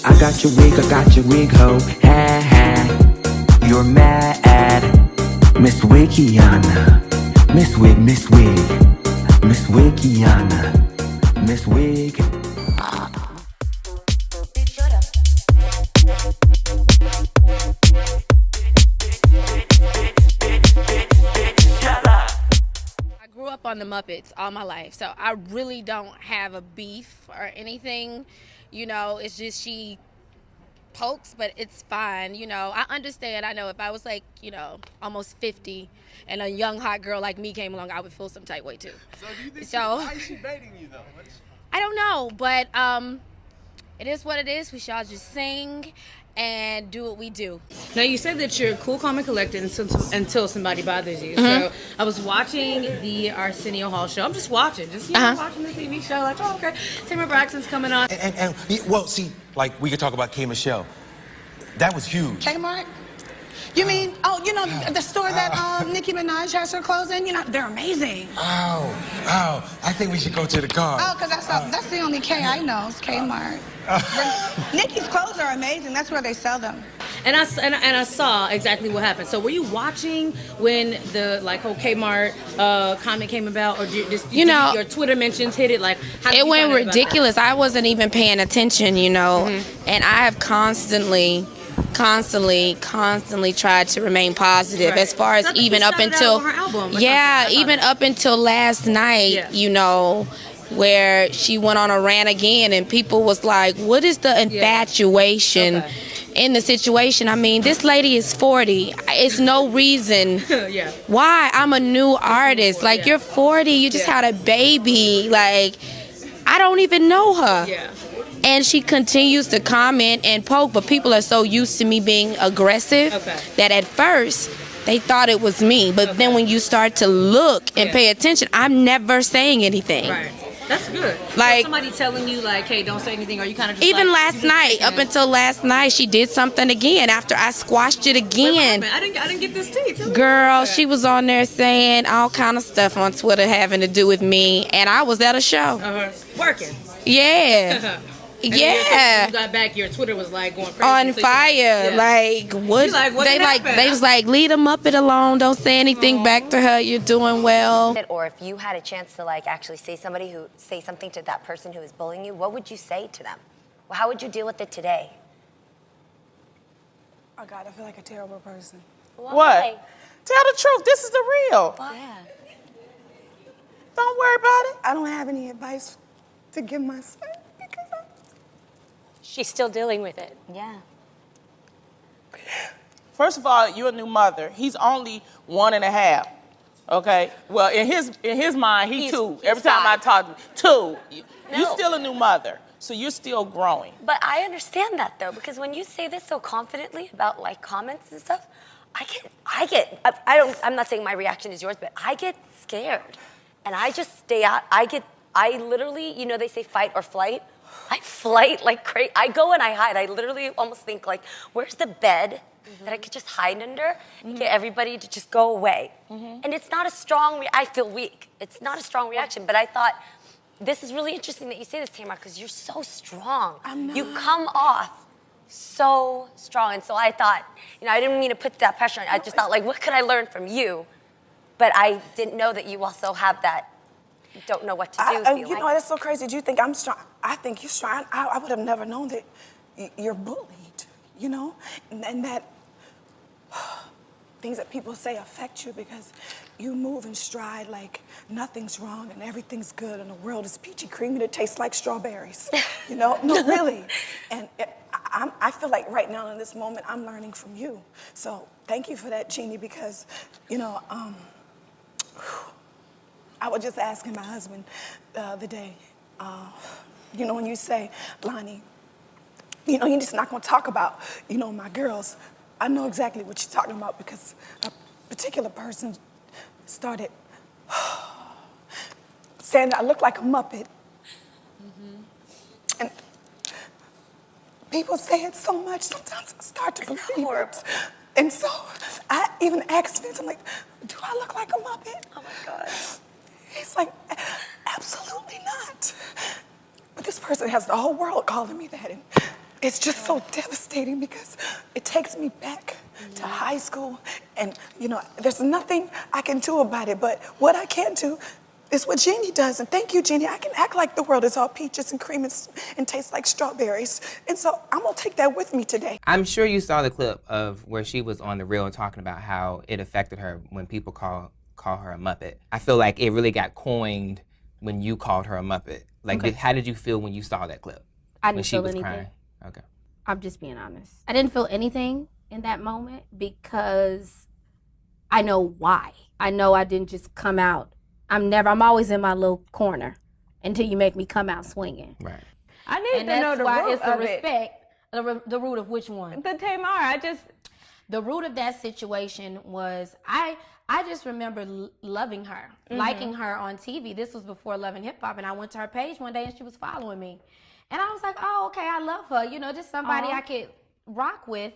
I got your wig, ho. Ha ha. You're mad. Miss Wikiana. Miss Wig, Miss Wig. Miss Wikiana. Miss Wig. I grew up on the Muppets all my life, so I really don't have a beef or anything. You know, it's just she pokes, but it's fine. You know, I understand. I know if I was like, you know, almost 50 and a young hot girl like me came along, I would feel some type way too. So do you think why is she baiting you though? I don't know, but it is what it is. We shall just sing and do what we do. Now, you said that you're cool, calm, and collected until somebody bothers you. So I was watching the Arsenio Hall show. I'm just watching, watching the TV show. Like, oh, okay, Tamar Braxton's coming on. And well, see, like we could talk about K.Michelle. That was huge. Kmart? You mean, oh, you know, the store that Nicki Minaj has her clothes in? You know, they're amazing. Oh, I think we should go to the car. Oh, because that's the only K I know is Kmart. Nicki's clothes are amazing. That's where they sell them. And I saw exactly what happened. So were you watching when the whole Kmart comment came about, or did your Twitter mentions hit it? Like, how did it you went find out ridiculous. I wasn't even paying attention, you know, and I have constantly tried to remain positive as far as even up until even up until last night, you know, where she went on a rant again and people was like, what is the infatuation in the situation? I mean, this lady is 40. It's no reason why. I'm a new artist. Like, you're 40, you just had a baby. Like, I don't even know her. And she continues to comment and poke, but people are so used to me being aggressive that at first they thought it was me. But then when you start to look and pay attention, I'm never saying anything. Right. That's good. Like, so somebody telling you, like, hey, don't say anything, or you kind of just even last night, up until last night, she did something again after I squashed it again. Wait, I didn't get this tea. Girl, she was on there saying all kind of stuff on Twitter having to do with me, and I was at a show. Working. Yeah. And yeah. you got back, your Twitter was like going crazy. On fire. Like, what? They was like, leave them up it alone. Don't say anything back to her. You're doing well. Or if you had a chance to actually say something to that person who is bullying you, what would you say to them? Well, how would you deal with it today? Oh God, I feel like a terrible person. Why? What? Tell the truth. This is the real. Yeah. Don't worry about it. I don't have any advice to give my son because she's still dealing with it. Yeah. First of all, you're a new mother. He's only 1.5. Okay. Well, in his mind, he's 2. Every time I talk to him, 2. You're still a new mother, so you're still growing. But I understand that though, because when you say this so confidently about comments and stuff, I'm not saying my reaction is yours, but I get scared, and I just stay out. I literally, you know, they say fight or flight. I flight like crazy. I go and I hide. I literally almost think where's the bed that I could just hide under and get everybody to just go away? And it's not a strong, I feel weak. It's not a strong reaction, but I thought, this is really interesting that you say this, Tamar, because you're so strong. You come off so strong. And so I thought, you know, I didn't mean to put that pressure on you. I just thought, what could I learn from you? But I didn't know that you also have that, don't know what to do. You know, that's so crazy. Do you think I'm strong? I think you're strong. I would have never known that you're bullied, you know? And that things that people say affect you because you move in stride like nothing's wrong and everything's good and the world is peachy cream and it tastes like strawberries, you know? No, really. And I feel like right now in this moment, I'm learning from you. So thank you for that, Jeannie, because, you know, I was just asking my husband the other day, you know, when you say, Lonnie, you know, you're just not going to talk about, you know, my girls. I know exactly what you're talking about because a particular person started saying that I look like a Muppet. And people say it so much, sometimes I start to believe it. And so I even asked Vince, I'm like, do I look like a Muppet? Oh my God. He's like, absolutely not. But this person has the whole world calling me that. And it's just so devastating because it takes me back to high school, and you know, there's nothing I can do about it, but what I can do is what Jeannie does, and thank you, Jeannie. I can act like the world is all peaches and cream and tastes like strawberries, and so I'm gonna take that with me today. I'm sure you saw the clip of where she was on The Real and talking about how it affected her when people call her a Muppet. I feel like it really got coined when you called her a Muppet. Like, how did you feel when you saw that clip? I didn't when she feel was anything. crying? Okay. I'm just being honest. I didn't feel anything in that moment because I know why. I know I didn't just come out. I'm always in my little corner until you make me come out swinging. Right. I need to know the root it's the of respect. The root of which one? The Tamar, The root of that situation was I just remember loving her, liking her on TV. This was before Love and Hip Hop, and I went to her page one day and she was following me. And I was like, oh, okay, I love her. You know, just somebody I could rock with.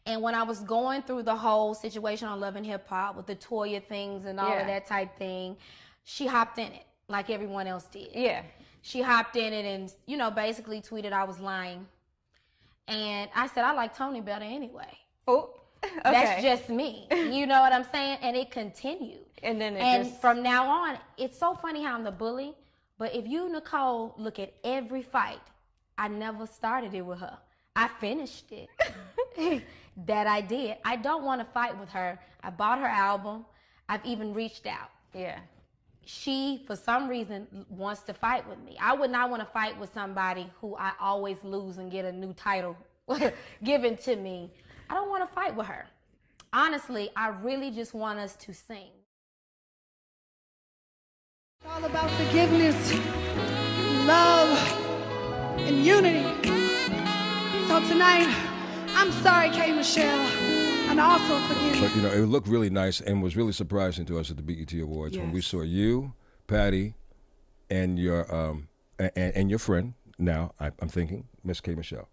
And when I was going through the whole situation on Love and Hip Hop with the Toya things and all of that type thing, she hopped in it like everyone else did. Yeah. She hopped in it and, you know, basically tweeted I was lying. And I said, I like Tony better anyway. Oh, okay. That's just me. You know what I'm saying? And it continued. And then from now on, it's so funny how I'm the bully. But if you, Nicole, look at every fight, I never started it with her. I finished it. That I did. I don't want to fight with her. I bought her album. I've even reached out. Yeah. She, for some reason, wants to fight with me. I would not want to fight with somebody who I always lose and get a new title given to me. I don't want to fight with her. Honestly, I really just want us to sing. It's all about forgiveness, love, and unity. So tonight, I'm sorry, K.Michelle, and also forgive me. But you know, it looked really nice and was really surprising to us at the BET Awards when we saw you, Patty, and your friend. Now I'm thinking Miss K.Michelle,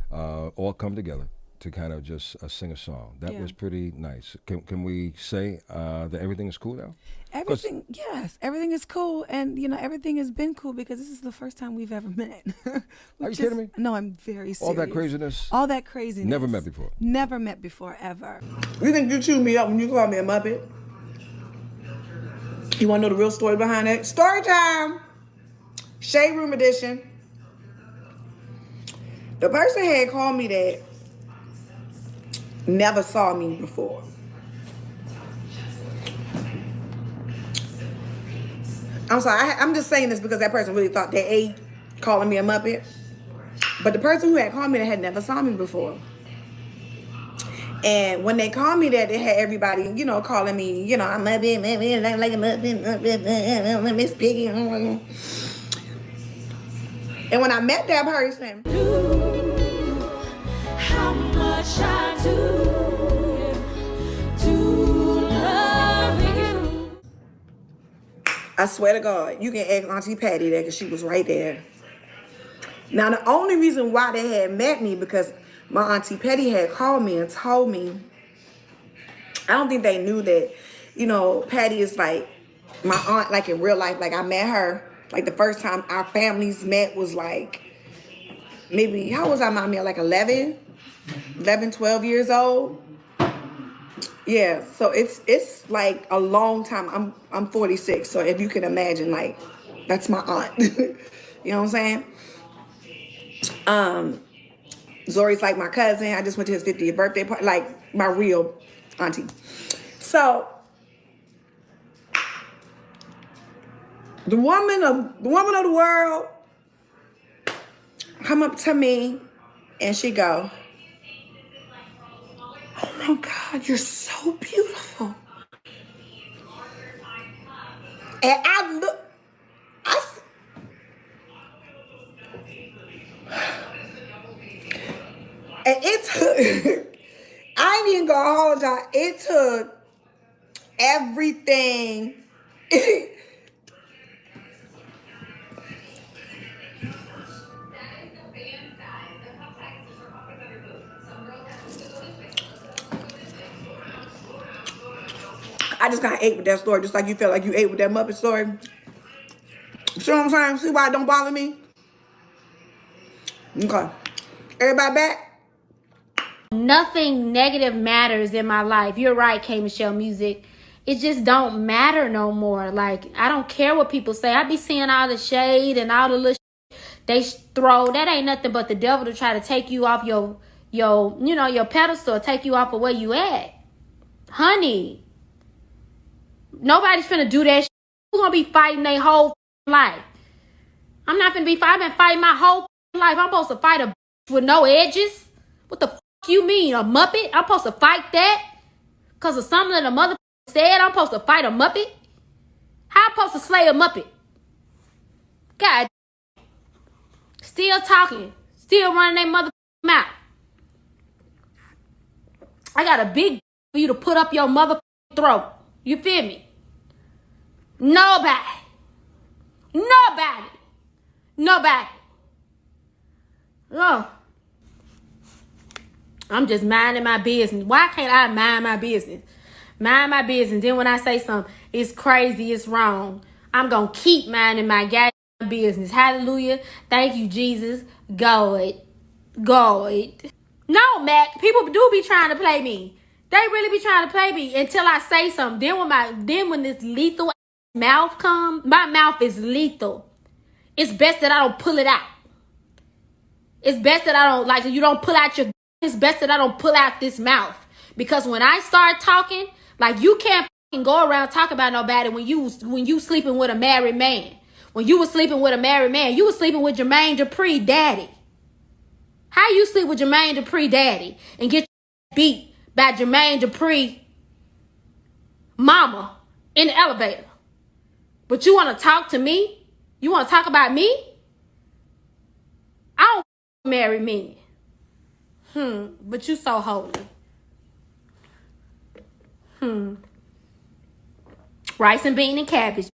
all come together to kind of just sing a song. That was pretty nice. Can we say that everything is cool now? Everything, yes, everything is cool, and you know everything has been cool because this is the first time we've ever met. Are you kidding me? No, I'm very serious. All that craziness? All that craziness. Never met before? Never met before, ever. You think you chewed me up when you called me a Muppet? You want to know the real story behind it? Story time! Shade Room edition. The person had called me that never saw me before. I'm sorry, I'm just saying this because that person really thought they calling me a Muppet. But the person who had called me that had never saw me before. And when they called me that, they had everybody, you know, calling me, you know, I'm Muppet, like a Muppet, Miss Piggy. And when I met that person, how much I do to love you. I swear to God, you can ask Auntie Patty that because she was right there. Now, the only reason why they had met me because my Auntie Patty had called me and told me, I don't think they knew that, you know, Patty is like my aunt, like in real life. Like I met her, like the first time our families met was like, maybe, how was I, mommy? Like 11, 12 years old. Yeah, so it's like a long time. I'm 46, so if you can imagine, like, that's my aunt. You know what I'm saying? Zori's like my cousin. I just went to his 50th birthday party, like my real auntie. So the woman of the world come up to me and she go, "Oh my God, you're so beautiful." And I look, and it took, I ain't even gonna hold y'all, it took everything. I just kind of ate with that story, just like you felt like you ate with that Muppet story. See what I'm saying? See why it don't bother me? Okay. Everybody back? Nothing negative matters in my life. You're right, K.Michelle Music. It just don't matter no more. Like, I don't care what people say. I be seeing all the shade and all the little they throw. That ain't nothing but the devil to try to take you off your pedestal, take you off of where you at. Honey, nobody's finna do that shit. Who's gonna be fighting their whole life? I'm not finna be fighting. I've been fighting my whole life. I'm supposed to fight a with no edges? What the you mean, a Muppet? I'm supposed to fight that? Because of something that a mother said I'm supposed to fight a Muppet? How I'm supposed to slay a Muppet? God. Still talking. Still running their mother mouth. I got a big for you to put up your mother throat. You feel me? Nobody. Oh. I'm just minding my business. Why can't I mind my business? Mind my business. Then when I say something, it's crazy, it's wrong, I'm going to keep minding my goddamn business. Hallelujah. Thank you, Jesus. God. No, Mac. People do be trying to play me. They really be trying to play me until I say something. Then when this lethal mouth comes, my mouth is lethal. It's best that I don't pull it out. It's best that I don't, like, you don't pull out your, it's best that I don't pull out this mouth. Because when I start talking, like, you can't go around talking about nobody when you sleeping with a married man. When you was sleeping with a married man, you was sleeping with Jermaine Dupri daddy. How you sleep with Jermaine Dupri daddy and get beat by Jermaine Dupri mama in the elevator? But you want to talk to me? You want to talk about me? I don't marry men. But you so holy. Rice and beans and cabbage.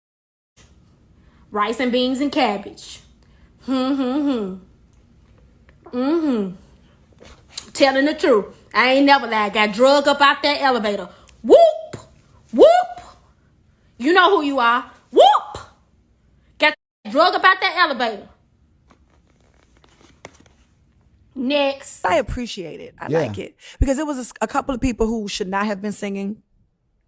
Rice and beans and cabbage. Telling the truth. I ain't never lied. Got drug up out that elevator. Whoop. You know who you are. Whoop. Got drug up out that elevator. Next. I appreciate it. I like it. Because it was a couple of people who should not have been singing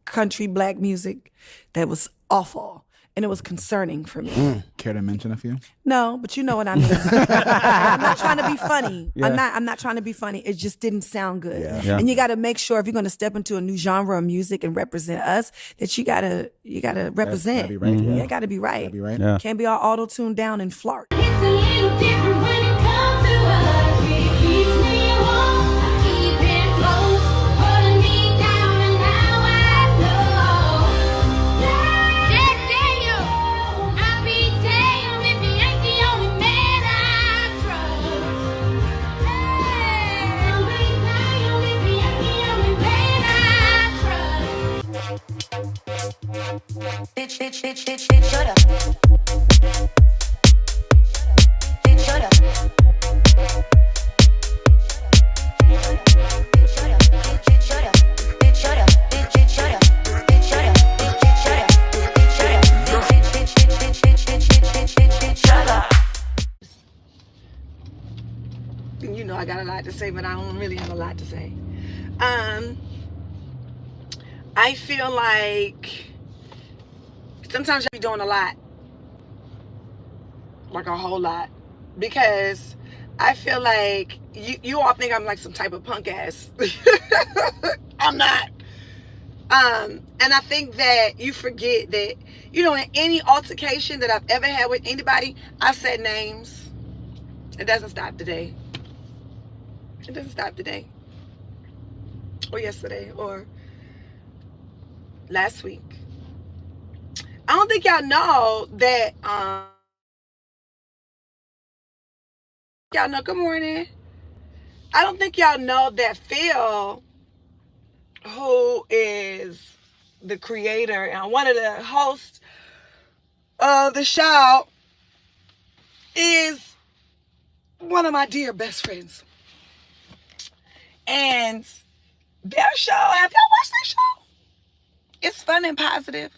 country black music that was awful. And it was concerning for me. Care to mention a few? No, but you know what I mean. I'm not trying to be funny. I'm not trying to be funny. It just didn't sound good. And you got to make sure if you're going to step into a new genre of music and represent us, that you got to represent. Gotta be right. Yeah, got to be right. Gotta be right. Yeah. Can't be all auto-tuned down and flirt. It's a little different when it comes to us. It keeps me warm, I keep it close, holding me down, and now I know. Jack Daniel, I'll be damned if he ain't the only man I trust. I'll be damned if he ain't the only man I trust. Bitch, shut up. Bitch, shut up. You know I got a lot to say, but I don't really have a lot to say. I feel like sometimes you be doing a lot. Like a whole lot. Because I feel like you all think I'm like some type of punk ass. I'm not. And I think that you forget that, you know, in any altercation that I've ever had with anybody, I've said names. It doesn't stop today. It doesn't stop today. Or yesterday. Or last week. I don't think y'all know that, y'all know, good morning. I don't think y'all know that Phil, who is the creator and one of the hosts of the show, is one of my dear best friends. And their show, have y'all watched their show? It's fun and positive.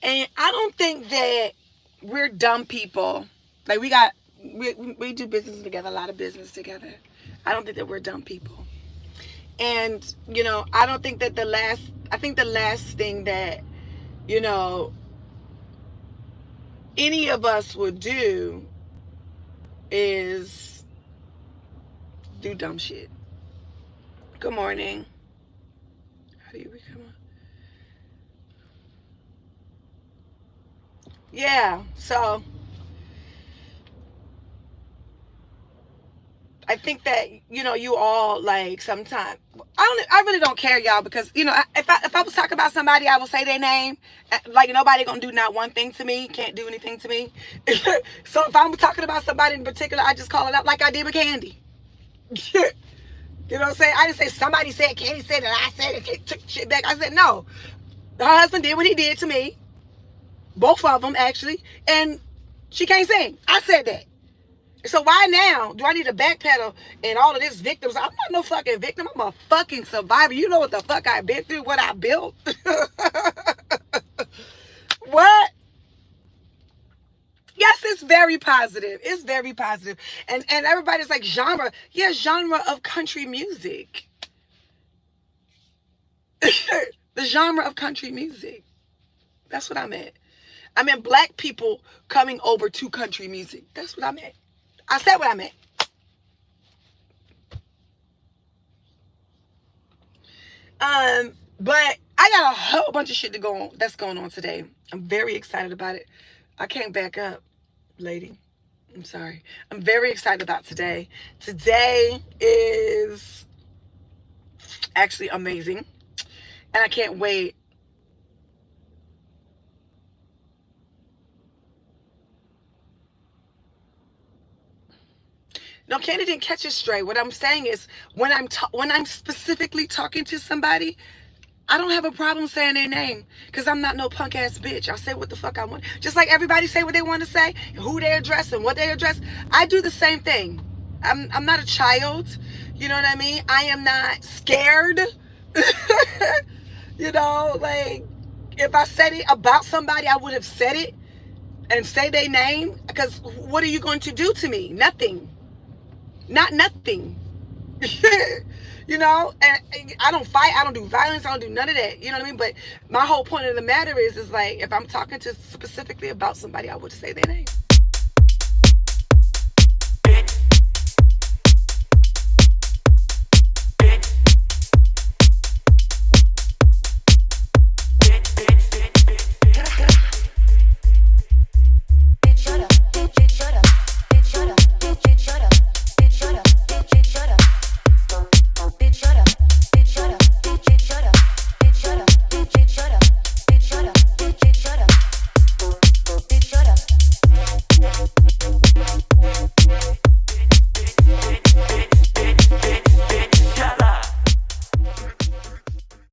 And I don't think that we're dumb people. Like, we got we do business together, a lot of business together. I don't think that we're dumb people. And, you know, I don't think that I think the last thing that, you know, any of us would do is do dumb shit. Good morning. How do you become Yeah, so I think that, you know, you all, like, sometimes I really don't care, y'all, because, you know, if I was talking about somebody, I will say their name. Like, nobody gonna do not one thing to me, can't do anything to me. So if I'm talking about somebody in particular, I just call it out, like I did with Candy. You know what I'm saying? I didn't say somebody said, Candy said that, I said it, took shit back. I said, no, her husband did what he did to me, both of them actually, and she can't sing. I said that. So why now do I need to backpedal and all of this victims? I'm not no fucking victim. I'm a fucking survivor. You know what the fuck I've been through, what I built. What? Yes, it's very positive. It's very positive. And everybody's like, genre. Yeah, genre of country music. The genre of country music. That's what I meant. I meant black people coming over to country music. That's what I meant. I said what I meant. But I got a whole bunch of shit that's going on today. I'm very excited about it. I can't back up, lady. I'm sorry. I'm very excited about today. Today is actually amazing. And I can't wait. No, Candy didn't catch it straight. What I'm saying is, when I'm specifically talking to somebody, I don't have a problem saying their name, because I'm not no punk ass bitch. I say what the fuck I want. Just like everybody say what they want to say, who they address and what they address. I do the same thing. I'm not a child. You know what I mean? I am not scared. You know, like, if I said it about somebody, I would have said it and say their name, because what are you going to do to me? Nothing. Not nothing. You know, and I don't fight, I don't do violence, I don't do none of that. You know what I mean? But my whole point of the matter is like, if I'm talking to specifically about somebody, I would say their name.